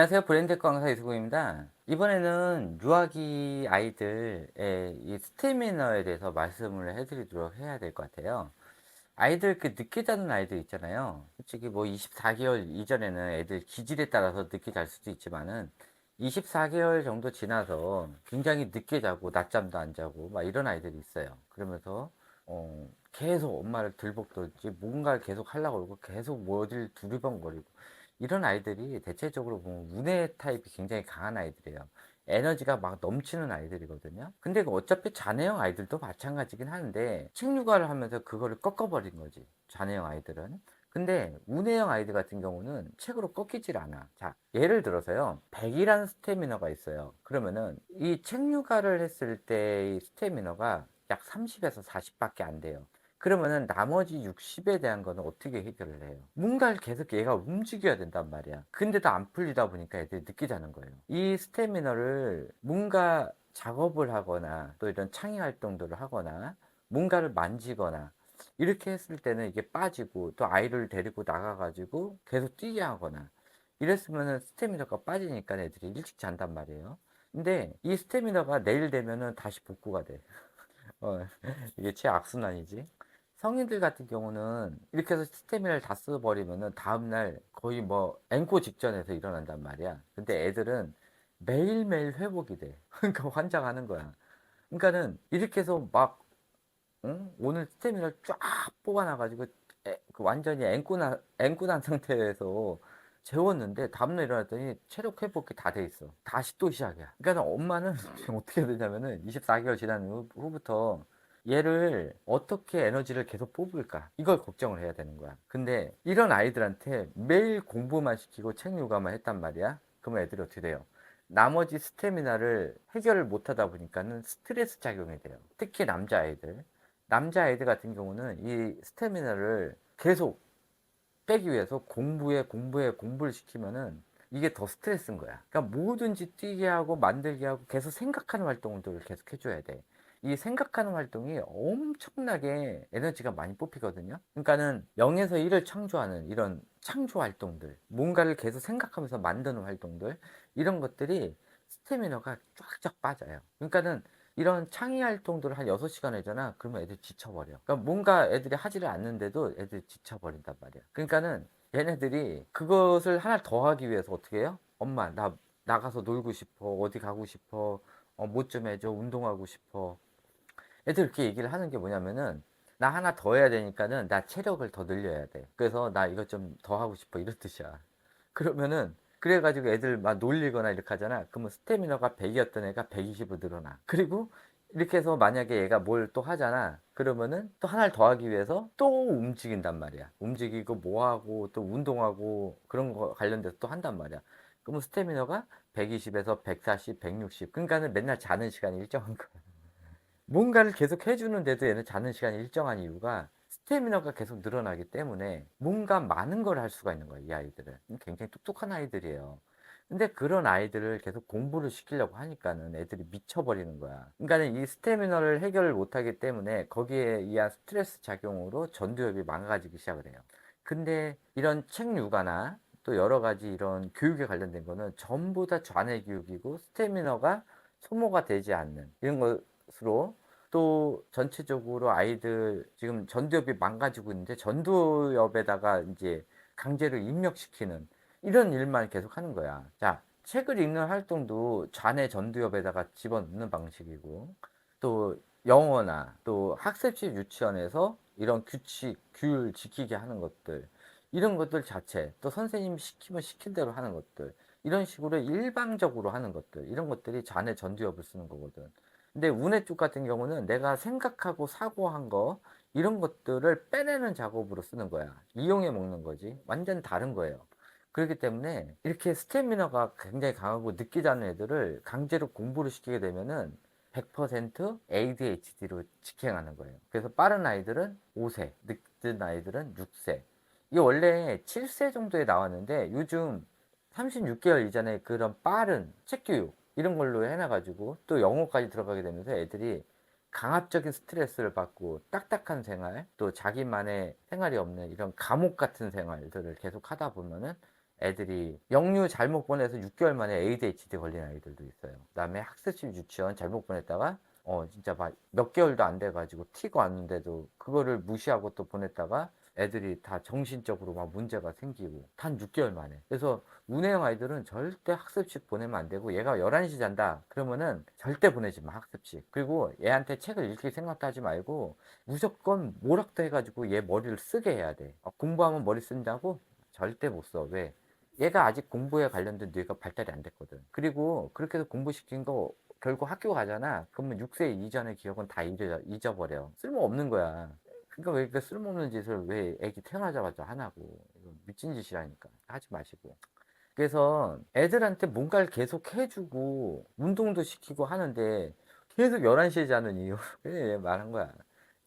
안녕하세요. 브랜드 강사 이수근입니다. 이번에는 유아기 아이들의 이 스태미너에 대해서 말씀을 해드리도록 해야 될 것 같아요. 아이들 그 늦게 자는 아이들 있잖아요. 솔직히 뭐 24개월 이전에는 애들 기질에 따라서 늦게 잘 수도 있지만은 24개월 정도 지나서 굉장히 늦게 자고 낮잠도 안 자고 막 이런 아이들이 있어요. 그러면서 계속 엄마를 들볶돌지 뭔가를 계속 하려고 그러고 계속 뭐 어딜 두리번거리고 이런 아이들이 대체적으로 보면 우뇌 타입이 굉장히 강한 아이들이에요. 에너지가 막 넘치는 아이들이거든요. 근데 그 어차피 자네형 아이들도 마찬가지긴 하는데 책 육아를 하면서 그거를 꺾어버린 거지. 자네형 아이들은. 근데 우뇌형 아이들 같은 경우는 책으로 꺾이질 않아. 자, 예를 들어서요. 100이라는 스태미너가 있어요. 그러면은 이 책 육아를 했을 때의 스태미너가 약 30에서 40밖에 안 돼요. 그러면은 나머지 60에 대한 거는 어떻게 해결을 해요? 뭔가를 계속 얘가 움직여야 된단 말이야. 근데도 안 풀리다 보니까 애들이 늦게 자는 거예요. 이 스태미너를 뭔가 작업을 하거나 또 이런 창의 활동들을 하거나 뭔가를 만지거나 이렇게 했을 때는 이게 빠지고 또 아이를 데리고 나가가지고 계속 뛰게 하거나 이랬으면은 스태미너가 빠지니까 애들이 일찍 잔단 말이에요. 근데 이 스태미너가 내일 되면은 다시 복구가 돼. 어, 이게 최악순환이지. 성인들 같은 경우는 이렇게 해서 스태미나를 다 써버리면은 다음날 거의 뭐 앵코 직전에서 일어난단 말이야. 근데 애들은 매일매일 회복이 돼. 그러니까 환장하는 거야. 그러니까는 이렇게 해서 막 응? 오늘 스태미나를 쫙 뽑아놔가지고 그 완전히 앵꼬난 상태에서 재웠는데 다음날 일어났더니 체력 회복이 다 돼 있어. 다시 또 시작이야. 그러니까 엄마는 어떻게 되냐면은 24개월 지난 후부터 얘를 어떻게 에너지를 계속 뽑을까 이걸 걱정을 해야 되는 거야. 근데 이런 아이들한테 매일 공부만 시키고 책 육아만 했단 말이야. 그러면 애들이 어떻게 돼요? 나머지 스태미나를 해결을 못 하다 보니까는 스트레스 작용이 돼요. 특히 남자아이들. 남자아이들 같은 경우는 이 스태미나를 계속 빼기 위해서 공부를 시키면은 이게 더 스트레스인 거야. 그러니까 뭐든지 뛰게 하고 만들게 하고 계속 생각하는 활동들을 계속 해줘야 돼. 이 생각하는 활동이 엄청나게 에너지가 많이 뽑히거든요. 그러니까는 0에서 1을 창조하는 이런 창조 활동들, 뭔가를 계속 생각하면서 만드는 활동들, 이런 것들이 스태미너가 쫙쫙 빠져요. 그러니까는 이런 창의 활동들을 한 6시간 하잖아. 그러면 애들 지쳐버려. 그러니까 뭔가 애들이 하지를 않는데도 애들이 지쳐버린단 말이야. 그러니까는 얘네들이 그것을 하나 더 하기 위해서 어떻게 해요? 엄마, 나 나가서 놀고 싶어. 어디 가고 싶어. 뭐 좀 해줘. 운동하고 싶어. 애들 그렇게 얘기를 하는 게 뭐냐면은 나 하나 더 해야 되니까는 나 체력을 더 늘려야 돼. 그래서 나 이것 좀 더 하고 싶어. 이런 뜻이야. 그러면은 그래가지고 애들 막 놀리거나 이렇게 하잖아. 그러면 스태미너가 100이었던 애가 120으로 늘어나. 그리고 이렇게 해서 만약에 얘가 뭘 또 하잖아. 그러면은 또 하나를 더 하기 위해서 또 움직인단 말이야. 움직이고 뭐 하고 또 운동하고 그런 거 관련돼서 또 한단 말이야. 그러면 스태미너가 120에서 140, 160. 그러니까는 맨날 자는 시간이 일정한 거야. 뭔가를 계속 해주는데도 얘는 자는 시간이 일정한 이유가 스태미너가 계속 늘어나기 때문에 뭔가 많은 걸 할 수가 있는 거예요, 이 아이들은. 굉장히 똑똑한 아이들이에요. 근데 그런 아이들을 계속 공부를 시키려고 하니까는 애들이 미쳐버리는 거야. 그러니까 이 스태미너를 해결을 못하기 때문에 거기에 의한 스트레스 작용으로 전두엽이 망가지기 시작을 해요. 근데 이런 책 육아나 또 여러 가지 이런 교육에 관련된 거는 전부 다 좌뇌 교육이고 스태미너가 소모가 되지 않는 이런 것으로 또 전체적으로 아이들 지금 전두엽이 망가지고 있는데 전두엽에다가 이제 강제로 입력시키는 이런 일만 계속 하는 거야. 자, 책을 읽는 활동도 좌뇌 전두엽에다가 집어넣는 방식이고 또 영어나 또 학습식 유치원에서 이런 규칙, 규율 지키게 하는 것들 이런 것들 자체 또 선생님이 시키면 시킨 대로 하는 것들 이런 식으로 일방적으로 하는 것들 이런 것들이 좌뇌 전두엽을 쓰는 거거든. 근데 운해 쪽 같은 경우는 내가 생각하고 사고한 거 이런 것들을 빼내는 작업으로 쓰는 거야. 이용해 먹는 거지. 완전 다른 거예요. 그렇기 때문에 이렇게 스태미너가 굉장히 강하고 늦게 자는 애들을 강제로 공부를 시키게 되면은 100% ADHD로 직행하는 거예요. 그래서 빠른 아이들은 5세, 늦은 아이들은 6세. 이게 원래 7세 정도에 나왔는데 요즘 36개월 이전에 그런 빠른 책 교육 이런 걸로 해놔가지고 또 영어까지 들어가게 되면서 애들이 강압적인 스트레스를 받고 딱딱한 생활 또 자기만의 생활이 없는 이런 감옥 같은 생활들을 계속 하다 보면은 애들이 영유 잘못 보내서 6개월 만에 ADHD 걸린 아이들도 있어요. 그다음에 학습실 유치원 잘못 보냈다가 진짜 막 몇 개월도 안 돼가지고 티가 왔는데도 그거를 무시하고 또 보냈다가 애들이 다 정신적으로 막 문제가 생기고 단 6개월 만에. 그래서 운해형 아이들은 절대 학습식 보내면 안 되고, 얘가 11시 잔다 그러면은 절대 보내지 마, 학습식. 그리고 얘한테 책을 읽힐 생각도 하지 말고 무조건 뭐락도 해가지고 얘 머리를 쓰게 해야 돼. 공부하면 머리 쓴다고? 절대 못 써. 왜? 얘가 아직 공부에 관련된 뇌가 발달이 안 됐거든. 그리고 그렇게 해서 공부시킨 거 결국 학교 가잖아. 그러면 6세 이전의 기억은 다 잊어버려. 쓸모없는 거야. 그러니까 왜 이렇게 쓸모없는 짓을 왜 애기 태어나자마자 하냐고. 이거 미친 짓이라니까. 하지 마시고. 그래서 애들한테 뭔가를 계속 해주고 운동도 시키고 하는데 계속 11시에 자는 이유. 그래, 말한 거야.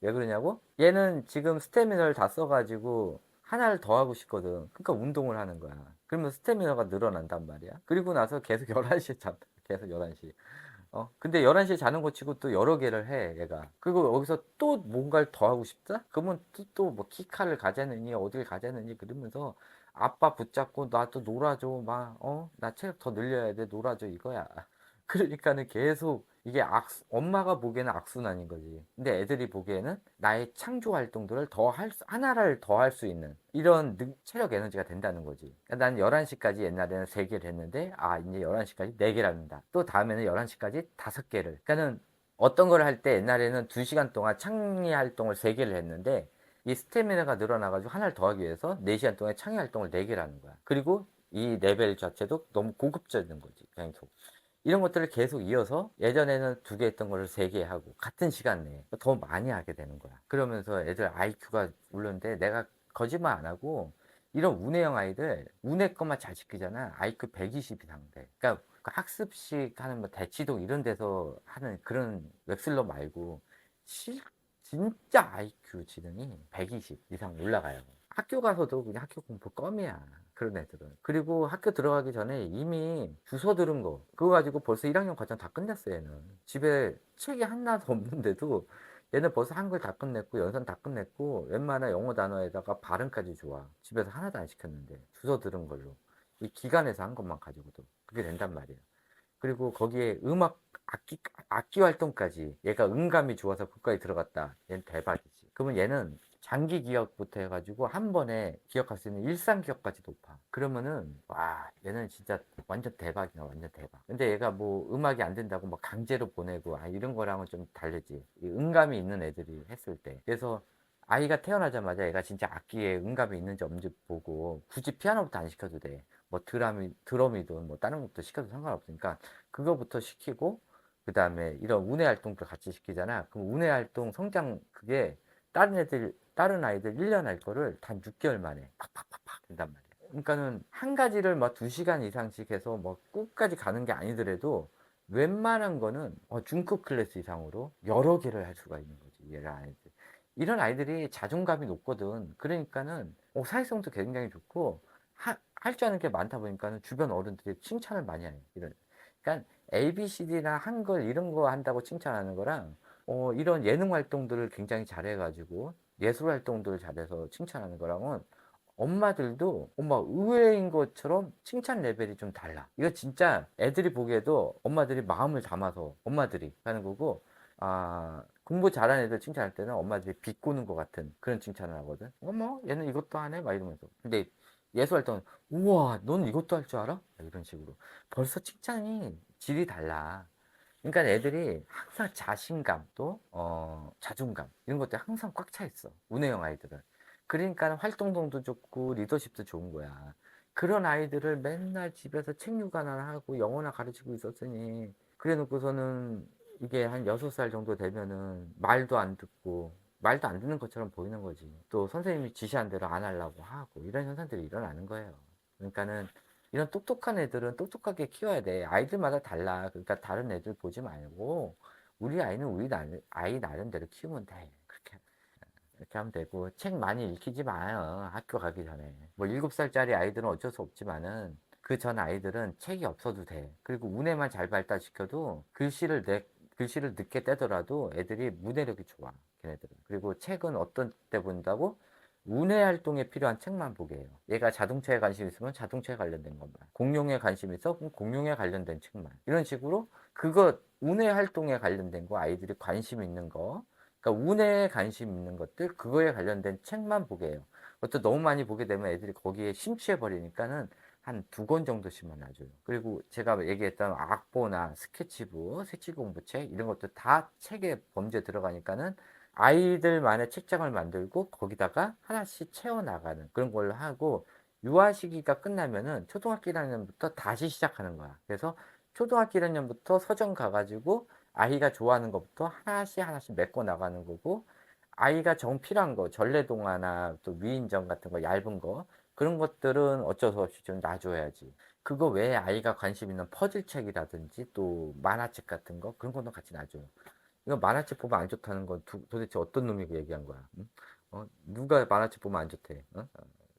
왜 그러냐고? 얘는 지금 스태미너를 다 써가지고 하나를 더 하고 싶거든. 그러니까 운동을 하는 거야. 그러면 스태미너가 늘어난단 말이야. 그리고 나서 계속 11시에 잔다. 계속 11시. 근데 11시에 자는 거 치고 또 여러 개를 해, 얘가. 그리고 여기서 또 뭔가를 더 하고 싶다? 그러면 또 뭐 키카를 가자느니, 어딜 가자느니, 그러면서 아빠 붙잡고 나 또 놀아줘. 막, 나 체력 더 늘려야 돼. 놀아줘. 이거야. 그러니까는 계속 이게 엄마가 보기에는 악순환인 거지. 근데 애들이 보기에는 나의 창조 활동들을 하나를 더 할 수 있는 이런 체력 에너지가 된다는 거지. 그러니까 난 11시까지 옛날에는 3개를 했는데, 이제 11시까지 4개를 한다. 또 다음에는 11시까지 5개를. 그러니까는 어떤 걸 할 때 옛날에는 2시간 동안 창의 활동을 3개를 했는데, 이 스태미나가 늘어나가지고 하나를 더 하기 위해서 4시간 동안 창의 활동을 4개를 하는 거야. 그리고 이 레벨 자체도 너무 고급져지는 거지. 계속. 이런 것들을 계속 이어서 예전에는 2개 했던 거를 3개 하고 같은 시간 내에 더 많이 하게 되는 거야. 그러면서 애들 IQ가 오르는데, 내가 거짓말 안 하고 이런 운해형 아이들 운해 것만 잘 지키잖아. IQ 120 이상 돼. 그러니까 그 학습식 하는 뭐 대치동 이런 데서 하는 그런 웹슬러 말고 실 진짜 IQ 지능이 120 이상 올라가요. 학교 가서도 그냥 학교 공부 껌이야. 그런 애들은. 그리고 학교 들어가기 전에 이미 주워 들은 거, 그거 가지고 벌써 1학년 과정 다 끝냈어, 얘는. 집에 책이 하나도 없는데도 얘는 벌써 한글 다 끝냈고, 연산 다 끝냈고, 웬만한 영어 단어에다가 발음까지 좋아. 집에서 하나도 안 시켰는데. 주워 들은 걸로. 이 기관에서 한 것만 가지고도. 그게 된단 말이야. 그리고 거기에 악기 활동까지 얘가 음감이 좋아서 그까지 들어갔다. 얘는 대박이지. 그러면 얘는 장기 기억부터 해가지고 한 번에 기억할 수 있는 일상 기억까지 높아. 그러면은 와, 얘는 진짜 완전 대박이야, 완전 대박. 근데 얘가 뭐 음악이 안 된다고 막 강제로 보내고 이런 거랑은 좀 다르지. 이 음감이 있는 애들이 했을 때. 그래서 아이가 태어나자마자 얘가 진짜 악기에 음감이 있는지 없는지 보고 굳이 피아노부터 안 시켜도 돼. 뭐 드럼이든 뭐 다른 것도 시켜도 상관없으니까 그거부터 시키고, 그 다음에 이런 운해 활동도 같이 시키잖아. 그럼 운해 활동 성장 그게 다른 아이들 1년 할 거를 단 6개월 만에 팍팍팍팍 된단 말이야. 그러니까는 한 가지를 막 2시간 이상씩 해서 뭐 끝까지 가는 게 아니더라도 웬만한 거는 중급 클래스 이상으로 여러 개를 할 수가 있는 거지, 얘가 아이들. 이런 아이들이 자존감이 높거든. 그러니까는 사회성도 굉장히 좋고 할 줄 아는 게 많다 보니까는 주변 어른들이 칭찬을 많이 해요. 그러니까 ABCD나 한글 이런 거 한다고 칭찬하는 거랑 이런 예능 활동들을 굉장히 잘해가지고 예술 활동들을 잘해서 칭찬하는 거랑은 엄마들도 의외인 것처럼 칭찬 레벨이 좀 달라. 이거 진짜 애들이 보기에도 엄마들이 마음을 담아서 엄마들이 하는 거고, 공부 잘하는 애들 칭찬할 때는 엄마들이 비꼬는 것 같은 그런 칭찬을 하거든. 어머, 얘는 이것도 하네? 막 이러면서. 근데 예술 활동은, 우와, 넌 이것도 할 줄 알아? 이런 식으로. 벌써 칭찬이 질이 달라. 그러니까 애들이 항상 자신감 또 자존감 이런 것들이 항상 꽉 차 있어. 운해형 아이들은. 그러니까 활동성도 좋고 리더십도 좋은 거야. 그런 아이들을 맨날 집에서 책 육아나 하고 영어나 가르치고 있었으니, 그래 놓고서는 이게 한 6살 정도 되면은 말도 안 듣는 것처럼 보이는 거지. 또 선생님이 지시한 대로 안 하려고 하고 이런 현상들이 일어나는 거예요. 그러니까는 이런 똑똑한 애들은 똑똑하게 키워야 돼. 아이들마다 달라. 그러니까 다른 애들 보지 말고 우리 아이는 아이 나름대로 키우면 돼. 그렇게 하면 되고, 책 많이 읽히지 마요. 학교 가기 전에. 뭐 7살짜리 아이들은 어쩔 수 없지만은 그 전 아이들은 책이 없어도 돼. 그리고 문해만 잘 발달시켜도 글씨를 늦게 떼더라도 애들이 문해력이 좋아. 걔네들은. 그리고 책은 어떤 때 본다고? 운해 활동에 필요한 책만 보게 해요. 얘가 자동차에 관심 있으면 자동차에 관련된 것만, 공룡에 관심 있어? 그럼 공룡에 관련된 책만. 이런 식으로 그거 운해 활동에 관련된 거, 아이들이 관심 있는 거, 그러니까 운해에 관심 있는 것들, 그거에 관련된 책만 보게 해요. 그것도 너무 많이 보게 되면 애들이 거기에 심취해 버리니까는 한 두 권 정도씩만 놔줘요. 그리고 제가 얘기했던 악보나 스케치북, 색칠공부책 이런 것도 다 책에 범주에 들어가니까는 아이들만의 책장을 만들고 거기다가 하나씩 채워나가는 그런 걸로 하고, 유아 시기가 끝나면은 초등학교 1학년부터 다시 시작하는 거야. 그래서 초등학교 1학년부터 서점 가가지고 아이가 좋아하는 것부터 하나씩 하나씩 메꿔 나가는 거고, 아이가 정 필요한 거, 전래동화나 또 위인전 같은 거 얇은 거, 그런 것들은 어쩔 수 없이 좀 놔줘야지. 그거 외에 아이가 관심 있는 퍼즐책이라든지 또 만화책 같은 거, 그런 거는 같이 놔줘요. 이거 만화책 보면 안 좋다는 건 도대체 어떤 놈이 얘기한 거야? 응? 누가 만화책 보면 안 좋대? 어?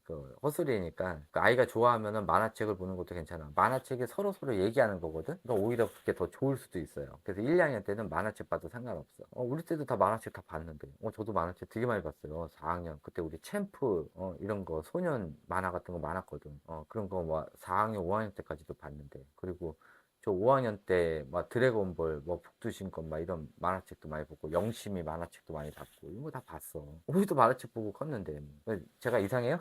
그 헛소리니까. 그 아이가 좋아하면은 만화책을 보는 것도 괜찮아. 만화책이 서로 얘기하는 거거든. 그러니까 오히려 그게 더 좋을 수도 있어요. 그래서 1, 2학년 때는 만화책 봐도 상관없어. 우리 때도 다 만화책 다 봤는데. 저도 만화책 되게 많이 봤어요. 4학년 그때 우리 챔프 이런 거 소년 만화 같은 거 많았거든. 그런 거 뭐 4학년, 5학년 때까지도 봤는데. 그리고 저 5학년 때 막 드래곤볼, 뭐 북두신권 막 이런 만화책도 많이 보고, 영심이 만화책도 많이 봤고, 이런 거 다 봤어. 우리도 만화책 보고 컸는데 제가 이상해요?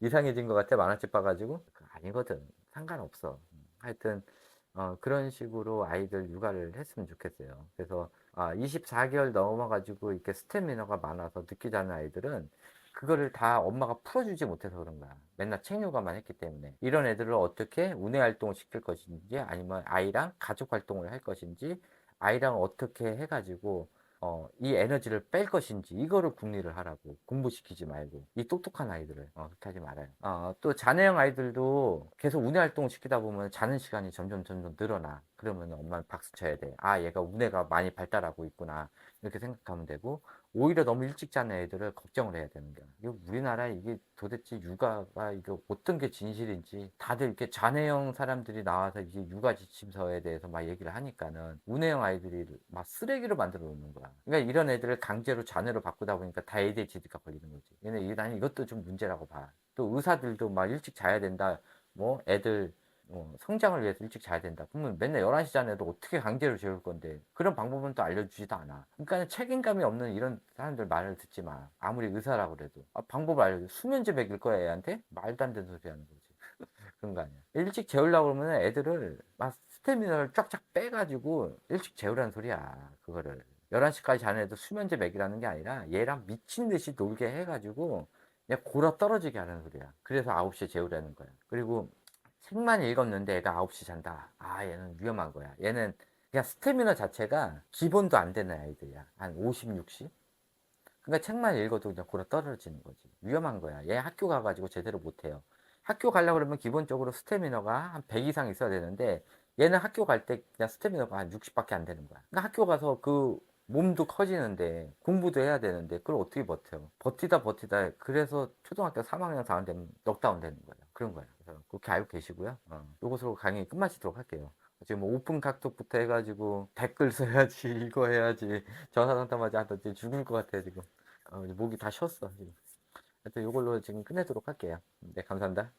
이상해진 것 같아 만화책 봐가지고? 아니거든. 상관없어. 하여튼 그런 식으로 아이들 육아를 했으면 좋겠어요. 그래서 24개월 넘어가지고 이렇게 스태미너가 많아서 늦게 자는 아이들은 그거를 다 엄마가 풀어주지 못해서 그런 거야. 맨날 책 육아만 했기 때문에. 이런 애들을 어떻게 운해 활동을 시킬 것인지, 아니면 아이랑 가족 활동을 할 것인지, 아이랑 어떻게 해가지고 이 에너지를 뺄 것인지, 이거를 궁리를 하라고. 공부시키지 말고. 이 똑똑한 아이들을 그렇게 하지 말아요. 또 자녀형 아이들도 계속 운해 활동을 시키다 보면 자는 시간이 점점 늘어나. 그러면 엄마는 박수 쳐야 돼. 얘가 운해가 많이 발달하고 있구나, 이렇게 생각하면 되고, 오히려 너무 일찍 자는 애들을 걱정을 해야 되는 거야. 이거 우리나라 이게 도대체 육아가 이거 어떤 게 진실인지, 다들 이렇게 자녀형 사람들이 나와서 이제 육아 지침서에 대해서 막 얘기를 하니까는 운해형 아이들이 막 쓰레기로 만들어 놓는 거야. 그러니까 이런 애들을 강제로 자녀로 바꾸다 보니까 다 ADHD가 걸리는 거지. 나는 이것도 좀 문제라고 봐. 또 의사들도 막 일찍 자야 된다. 뭐 애들 성장을 위해서 일찍 자야 된다. 그러면 맨날 11시 자는 애들 어떻게 강제로 재울 건데, 그런 방법은 또 알려주지도 않아. 그러니까 책임감이 없는 이런 사람들 말을 듣지 마. 아무리 의사라고 그래도. 방법을 알려줘. 수면제 먹일 거야 애한테? 말도 안 되는 소리 하는 거지. 그런 거 아니야. 일찍 재우려고 그러면 애들을 막 스태미너를 쫙쫙 빼가지고 일찍 재우라는 소리야. 그거를 11시까지 자는 애도 수면제 먹이라는 게 아니라 얘랑 미친 듯이 놀게 해가지고 그냥 골아 떨어지게 하는 소리야. 그래서 9시에 재우라는 거야. 그리고 책만 읽었는데 애가 9시 잔다. 얘는 위험한 거야. 얘는 그냥 스태미너 자체가 기본도 안 되는 아이들이야. 한 50, 60? 그러니까 책만 읽어도 그냥 골아 떨어지는 거지. 위험한 거야. 얘 학교 가가지고 제대로 못해요. 학교 가려고 그러면 기본적으로 스태미너가 한 100 이상 있어야 되는데, 얘는 학교 갈 때 그냥 스태미너가 한 60밖에 안 되는 거야. 그러니까 학교 가서 그 몸도 커지는데 공부도 해야 되는데 그걸 어떻게 버텨? 버티다 그래서 초등학교 3학년 4학년 되면 넉다운 되는 거예요. 그런 거예요. 그래서 그렇게 알고 계시고요. 요것으로 강의 끝마치도록 할게요. 지금 뭐 오픈 카톡부터 해가지고 댓글 써야지, 이거 해야지, 전화 상담하지 않다 지금 죽을 것 같아 지금. 목이 다 쉬었어 지금. 하여튼 이걸로 지금 끝내도록 할게요. 네, 감사합니다.